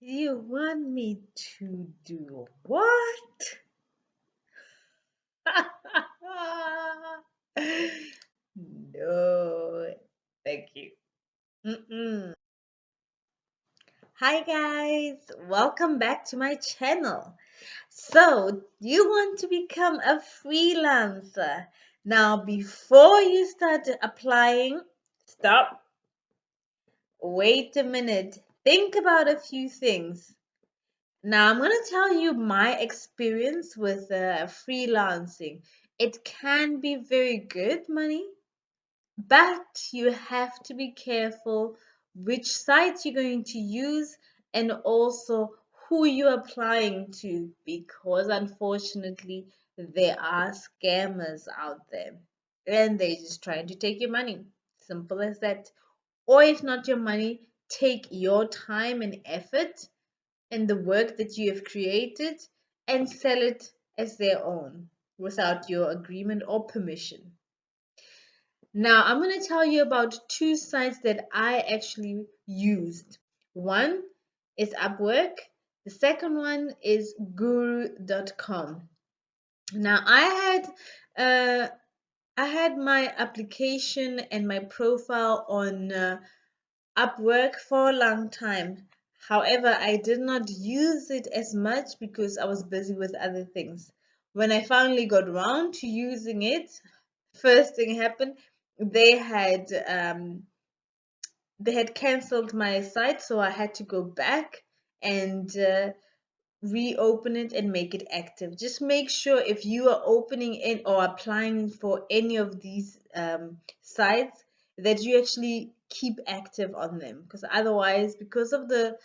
You want me to do what? No, thank you. Mm-mm. Hi guys, welcome back to my channel. So, you want to become a freelancer? Now, before you start applying, stop, wait a minute, think about a few things. Now, I'm going to tell you my experience with freelancing. It can be very good money, but you have to be careful which sites you're going to use and also who you're applying to because unfortunately there are scammers out there and they're just trying to take your money. Simple as that. Or if not your money, take your time and effort and the work that you have created and sell it as their own without your agreement or permission. Now, I'm going to tell you about two sites that I actually used. One is Upwork, the second one is guru.com. Now, uh, I had my application and my profile on Upwork for a long time. However, I did not use it as much because I was busy with other things. When I finally got around to using it, first thing happened, they had um, they had cancelled my site, so I had to go back and reopen it and make it active. Just make sure if you are opening in or applying for any of these sites that you actually keep active on them because otherwise because of the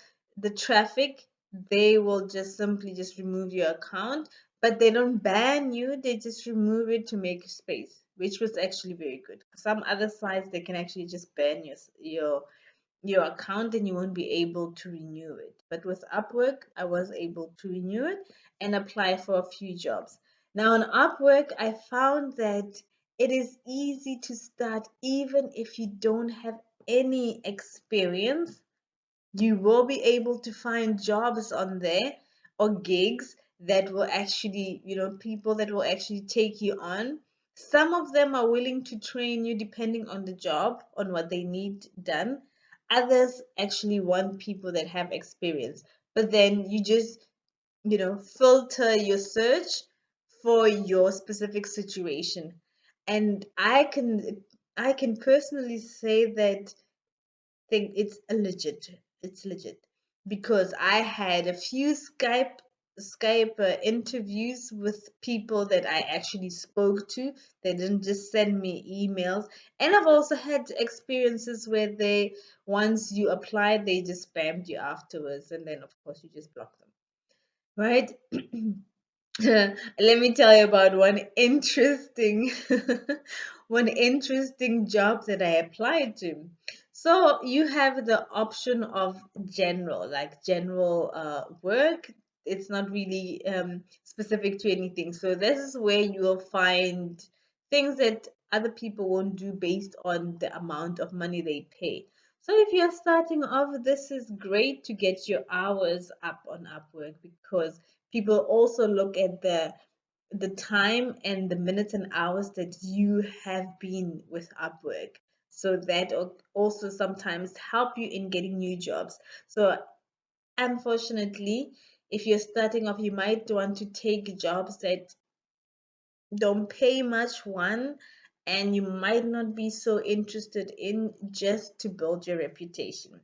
traffic they will just simply just remove your account, but they don't ban you, they just remove it to make space, which was actually very good. Some other sites they can actually just ban your account and you won't be able to renew it. But with Upwork, I was able to renew it and apply for a few jobs. Now, on Upwork, I found that it is easy to start even if you don't have any experience. You will be able to find jobs on there or gigs that will actually, people that will actually take you on. Some of them are willing to train you depending on the job, on what they need done. Others actually want people that have experience. But then you just, filter your search for your specific situation. And I can personally say that think it's legit because I had a few Skype interviews with people that I actually spoke to. They didn't just send me emails. And I've also had experiences where they once you applied they just spammed you afterwards and then of course you just block them, right? Let me tell you about one interesting one interesting job that I applied to. So you have the option of general, like general work. It's not really specific to anything. So this is where you will find things that other people won't do based on the amount of money they pay. So if you're starting off, this is great to get your hours up on Upwork because people also look at the time and the minutes and hours that you have been with Upwork. So that also sometimes help you in getting new jobs. So unfortunately, if you're starting off, you might want to take jobs that don't pay much one and you might not be so interested in just to build your reputation.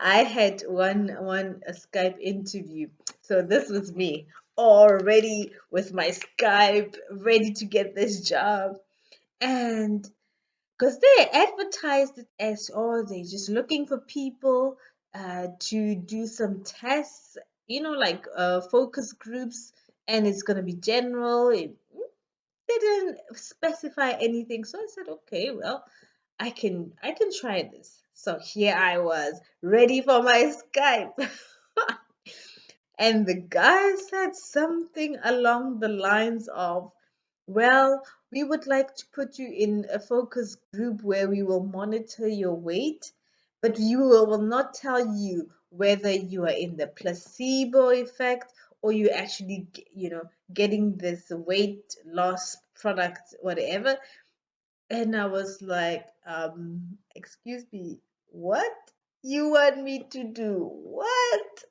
I had one a Skype interview. So this was me already with my Skype ready to get this job. And because they advertised it as oh they're just looking for people to do some tests, like focus groups, and it's gonna be general. They didn't specify anything, so I said, okay, well, I can try this. So here I was, ready for my Skype. And the guy said something along the lines of, well, we would like to put you in a focus group where we will monitor your weight but you will not tell you whether you are in the placebo effect or you actually, getting this weight loss product, whatever. And I was like, excuse me, what you want me to do? What?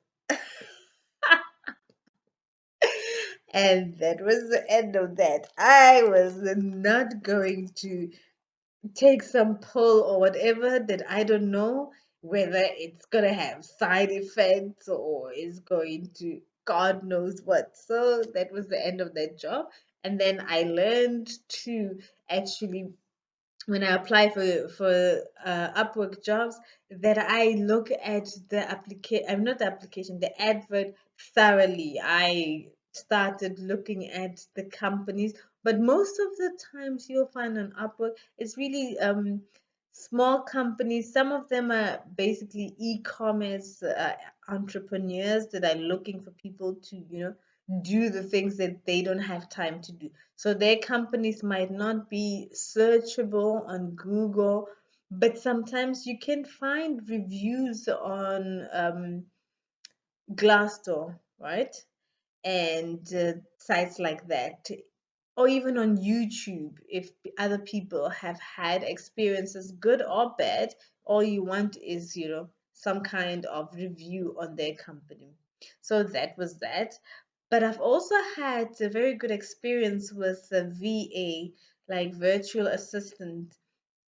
And that was the end of that. I was not going to take some pill or whatever that I don't know whether it's gonna have side effects or is going to God knows what. So that was the end of that job. And then I learned to actually, when I apply for Upwork jobs, that I look at the application, I'm not the application, the advert thoroughly. I started looking at the companies, but most of the times you'll find on Upwork, it's really small companies. Some of them are basically e-commerce entrepreneurs that are looking for people to, do the things that they don't have time to do. So their companies might not be searchable on Google, but sometimes you can find reviews on Glassdoor, right? And sites like that, or even on YouTube. If other people have had experiences, good or bad, all you want is, some kind of review on their company. So that was that. But I've also had a very good experience with a VA, like virtual assistant,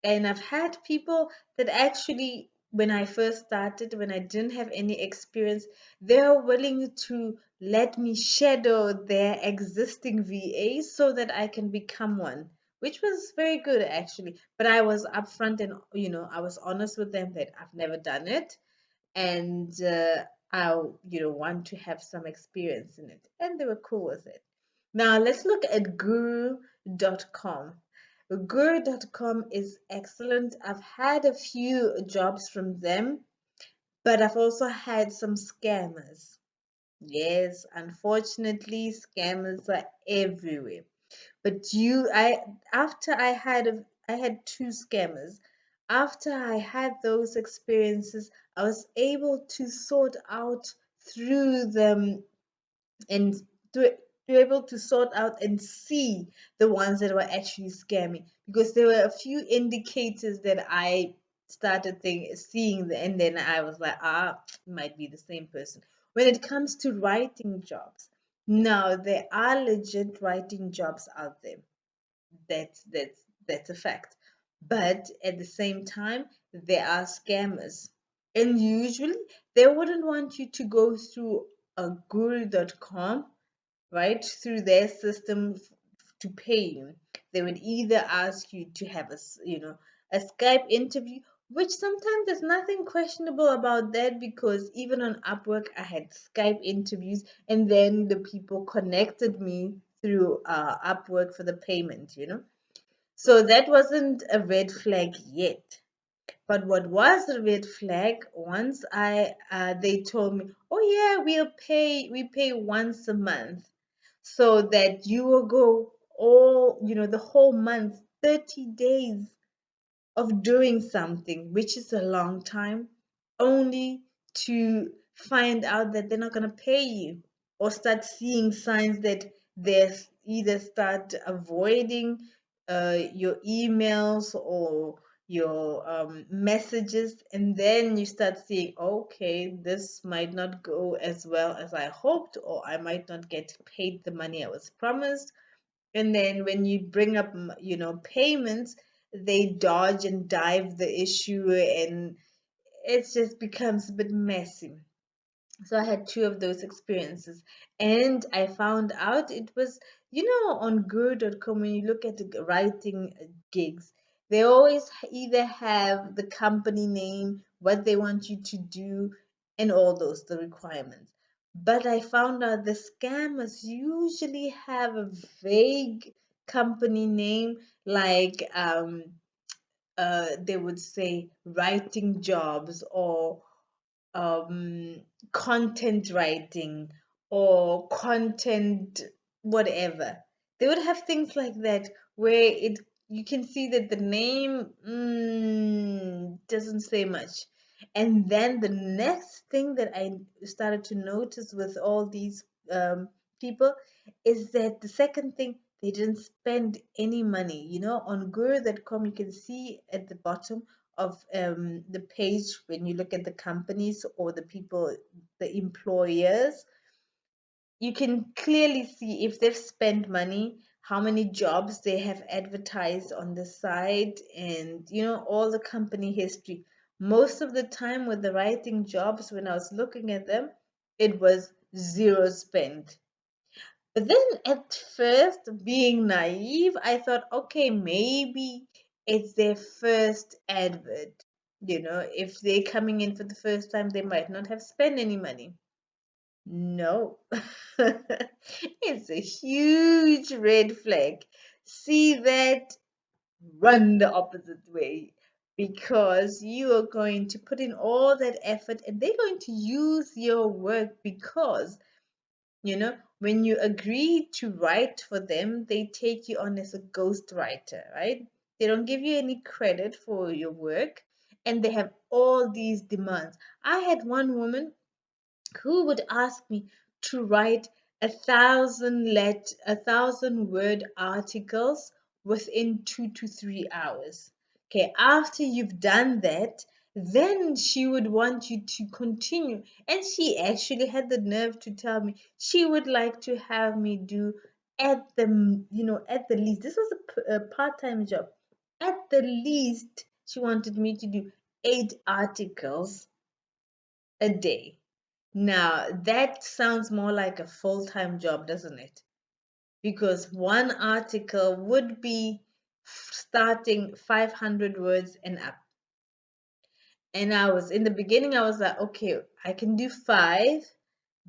and I've had people that actually, when I first started, when I didn't have any experience, they were willing to let me shadow their existing VA so that I can become one, which was very good actually. But I was upfront and, I was honest with them that I've never done it, and I, want to have some experience in it. And they were cool with it. Now let's look at guru.com. Guru.com is excellent. I've had a few jobs from them, but I've also had some scammers. Yes, unfortunately, scammers are everywhere. But after I had two scammers. After I had those experiences, I was able to sort out through them and to able to sort out and see the ones that were actually scamming, because there were a few indicators that I started seeing, and then I was like, might be the same person. When it comes to writing jobs, now there are legit writing jobs out there. That's a fact. But at the same time, there are scammers. And usually they wouldn't want you to go through a guru.com, right, through their system to pay you. They would either ask you to have a Skype interview, which sometimes there's nothing questionable about that, because even on Upwork I had Skype interviews, and then the people connected me through Upwork for the payment. So that wasn't a red flag yet. But what was a red flag, once I they told me, oh yeah, we pay once a month, so that you will go the whole month, 30 days of doing something, which is a long time, only to find out that they're not going to pay you, or start seeing signs that they're either start avoiding your emails or your messages, and then you start seeing, okay, this might not go as well as I hoped, or I might not get paid the money I was promised. And then when you bring up, payments, they dodge and dive the issue, and it just becomes a bit messy. So I had two of those experiences, and I found out it was, on Guru.com, when you look at the writing gigs, they always either have the company name, what they want you to do, and all those, the requirements. But I found out the scammers usually have a vague company name, like they would say writing jobs, or um, content writing, or content whatever. They would have things like that, where it you can see that the name doesn't say much. And then the next thing that I started to notice with all these people is that the second thing, they didn't spend any money. On guru.com, you can see at the bottom of the page, when you look at the companies or the people, the employers, you can clearly see if they've spent money, how many jobs they have advertised on the site, and all the company history. Most of the time with the writing jobs, when I was looking at them, it was zero spent. But then at first, being naive, I thought, okay, maybe it's their first advert. If they're coming in for the first time, they might not have spent any money. No. It's a huge red flag. See that? Run the opposite way, because you are going to put in all that effort and they're going to use your work, because when you agree to write for them, they take you on as a ghost writer, right? They don't give you any credit for your work, and they have all these demands. I had one woman who would ask me to write 1,000 word articles within 2 to 3 hours. Okay, after you've done that, then she would want you to continue. And she actually had the nerve to tell me she would like to have me do at the least, this was a part-time job. At the least, she wanted me to do 8 articles a day. Now, that sounds more like a full-time job, doesn't it? Because one article would be starting 500 words and up. And in the beginning, I was like, okay, I can do five,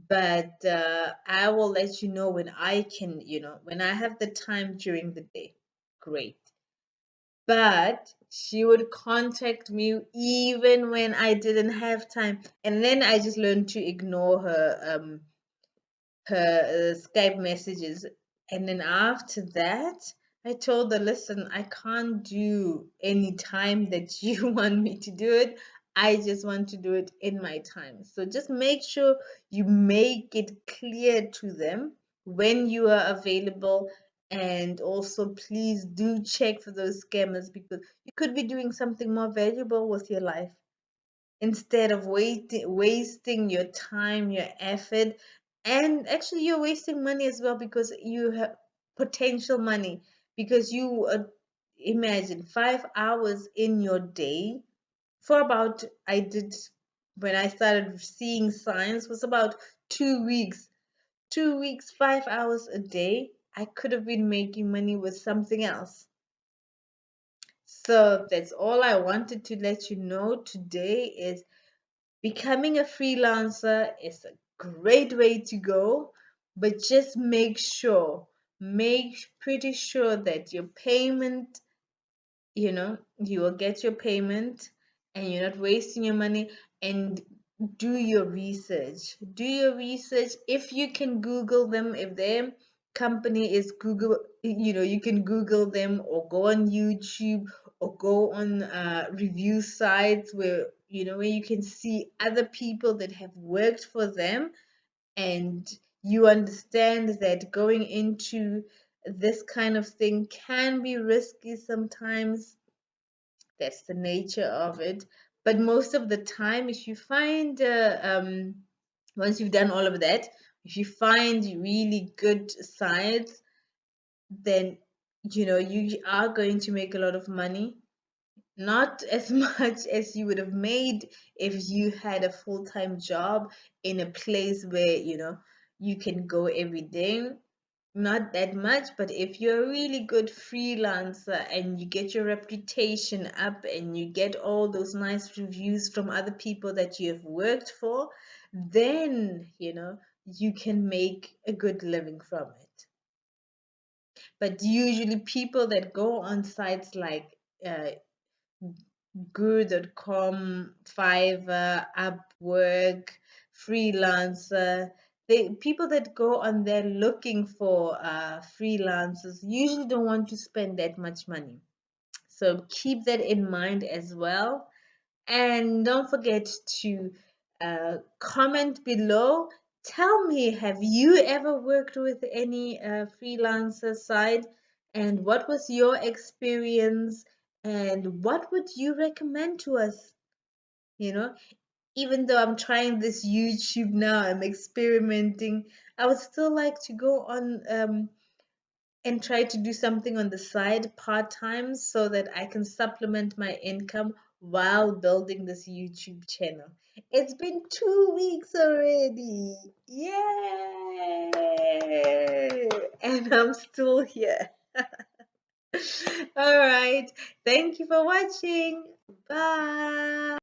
but I will let you know when I can, when I have the time during the day. Great. But she would contact me even when I didn't have time. And then I just learned to ignore her Skype messages. And then after that, I told her, listen, I can't do any time that you want me to do it. I just want to do it in my time. So just make sure you make it clear to them when you are available. And also, please do check for those scammers, because you could be doing something more valuable with your life instead of wasting your time, your effort, and actually you're wasting money as well, because you have potential money, because you imagine 5 hours in your day for about, I did, when I started seeing signs, was about 2 weeks. 2 weeks, 5 hours a day, I could have been making money with something else. So that's all I wanted to let you know today. Is becoming a freelancer is a great way to go, but just make pretty sure that your payment, you will get your payment and you're not wasting your money. And do your research. Do your research. If you can Google them, if their company is Google, you can Google them, or go on YouTube, or go on review sites where you can see other people that have worked for them, and you understand that going into this kind of thing can be risky sometimes. That's the nature of it. But most of the time, if you find, once you've done all of that, if you find really good sites, then you are going to make a lot of money. Not as much as you would have made if you had a full-time job in a place where you can go every day. Not that much, but if you're a really good freelancer and you get your reputation up and you get all those nice reviews from other people that you have worked for, then you can make a good living from it. But usually people that go on sites like uh, Guru.com, Fiverr, Upwork, Freelancer. People that go on there looking for freelancers usually don't want to spend that much money. So keep that in mind as well. And don't forget to comment below. Tell me, have you ever worked with any freelancer side? And what was your experience? And what would you recommend to us? You know, even though I'm trying this YouTube now, I'm experimenting, I would still like to go on and try to do something on the side part time so that I can supplement my income while building this YouTube channel. It's been 2 weeks already. Yay! And I'm still here. All right. Thank you for watching. Bye.